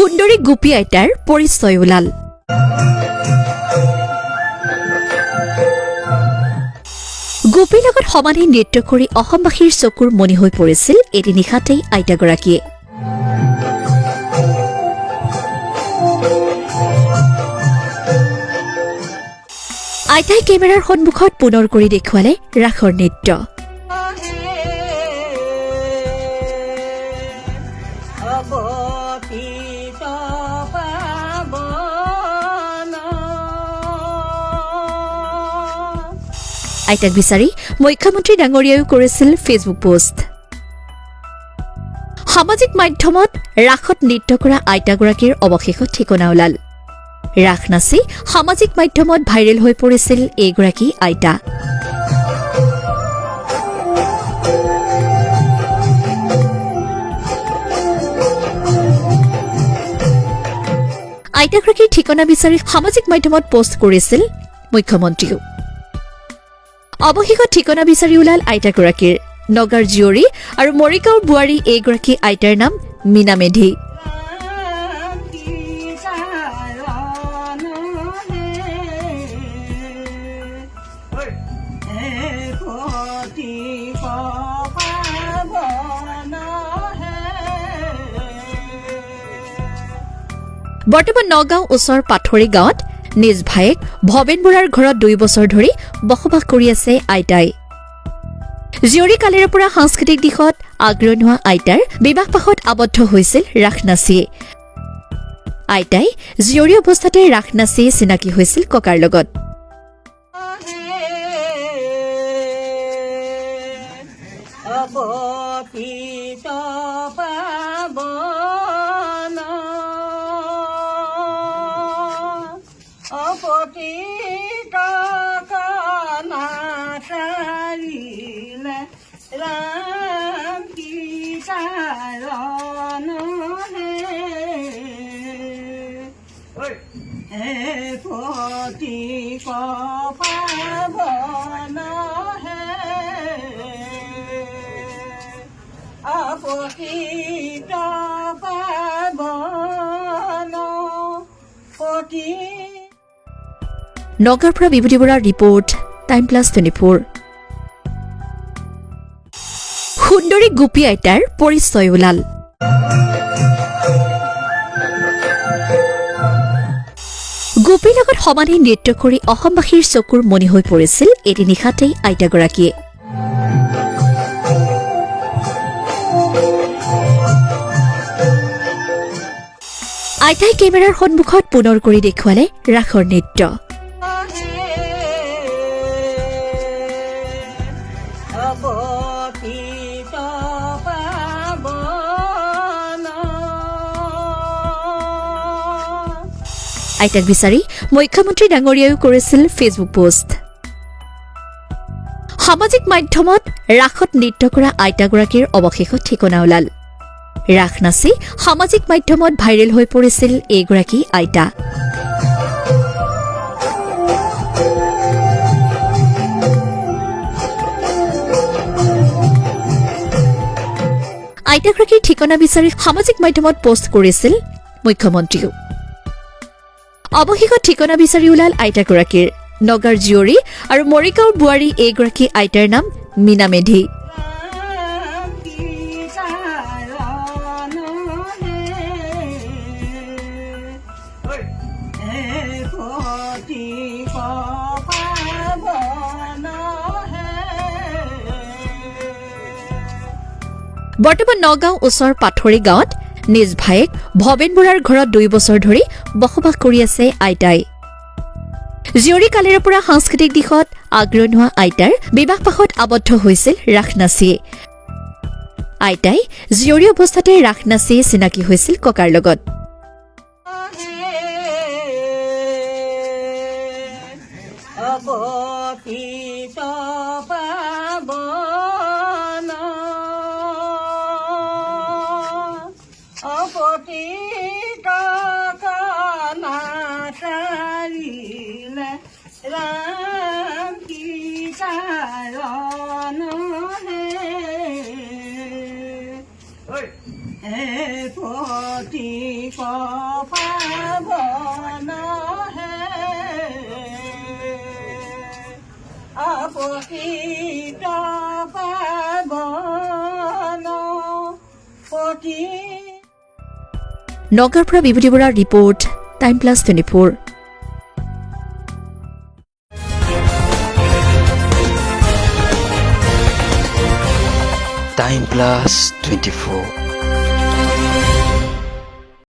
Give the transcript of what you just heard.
সুন্দৰী গোপী আইতাৰ পৰিচয় ওলাল। গোপীৰ লগত সমানে নৃত্য কৰি অসমবাসীৰ চকুৰ মণি হৈ পৰিছিল এটি নিশাতেই আইতাগৰাকীয়ে। আইতাই কেমেৰাৰ সন্মুখত পুনৰ কৰি দেখুৱালে ৰাসৰ নৃত্য। আইতাক বিচাৰি মুখ্যমন্ত্ৰী ডাঙৰীয়ায়ো কৰিছিল ফেচবুক পোষ্ট। সামাজিক মাধ্যমত ৰাসত নৃত্য কৰা আইতাগৰাকীৰ অৱশেষত ঠিকনা ওলাল। ৰাস নাচি সামাজিক মাধ্যমত ভাইৰেল হৈ পৰিছিল এইগৰাকী আইতা। আইতাগৰাকীৰ ঠিকনা বিচাৰি সামাজিক মাধ্যমত পোষ্ট কৰিছিল মুখ্যমন্ত্ৰীও। অৱশেষত ঠিকনা বিচাৰি ওলাল আইতাগৰাকীৰ। নগাৰ জীয়ৰী আৰু মৰিগাঁৱৰ বোৱাৰী এইগৰাকী আইতাৰ নাম মীনা মেধি। বৰ্তমান নগাঁও ওচৰ পাথৰী গাঁৱত নিজ ভায়েক ভৱেন বৰাৰ ঘৰত 2 বছৰ ধৰি বসবাস কৰি আছে আইতাই। জীয়ৰী কালিৰে পৰা সাংস্কৃতিক দিশত আগ্ৰহী হোৱা আইতাৰ বিবাহপাশত আবদ্ধ হৈছিল ৰাস নাচিয়ে। আইতাই জীয়ৰী অৱস্থাতে ৰাস নাচি চিনাকি হৈছিল ককাৰ লগত। নগাঁৱৰ পৰা বিভূতি বৰাৰ ৰিপৰ্ট, টাইম+24। সুন্দৰী গোপী আইতাৰ পৰিচয় ওলাল। গোপীৰ লগত সমানে নৃত্য কৰি অসমবাসীৰ চকুৰ মণি হৈ পৰিছিল এটি নিশাতেই আইতাগৰাকীয়ে। আইতাই কেমেৰাৰ সন্মুখত পুনৰ কৰি দেখুৱালে ৰাসৰ নৃত্য। আইতাক বিচাৰি মুখ্যমন্ত্ৰী ডাঙৰীয়ায়ো কৰিছিল ফেচবুক পোষ্ট। সামাজিক মাধ্যমত ৰাসত নৃত্য কৰা আইতাগৰাকীৰ অৱশেষত ঠিকনা ওলাল। ৰাস নাচি সামাজিক মাধ্যমত ভাইৰেল হৈ পৰিছিল এইগৰাকী আইতা। আইতাগৰাকীৰ ঠিকনা বিচাৰি সামাজিক মাধ্যমত পোষ্ট কৰিছিল মুখ্যমন্ত্ৰীও। অৱশেষত ঠিকনা বিচাৰি ওলাল আইতাগৰাকীৰ। নগাৰ জীয়ৰী আৰু মৰিগাঁৱৰ বোৱাৰী এইগৰাকী আইতাৰ নাম মীনা মেধি। বৰ্তমান নগাঁও ওচৰ পাথৰী গাঁৱত নিজ ভায়েক ভৱেন বৰাৰ ঘৰত 2 বছৰ ধৰি বসবাস কৰি আছে আইতাই। জীয়ৰী কালিৰে পৰা সাংস্কৃতিক দিশত আগ্ৰহী হোৱা আইতাৰ বিবাহপাশত আবদ্ধ হৈছিল ৰাস নাচিয়ে। আইতাই জীয়ৰী অৱস্থাতে ৰাস নাচি চিনাকি হৈছিল ককাৰ লগত। Hey, পাবন হে আপকৃত পাবন পতি নগাঁৱৰ পৰা বিভূতি বৰাৰ ৰিপৰ্ট টাইম+24 Time+24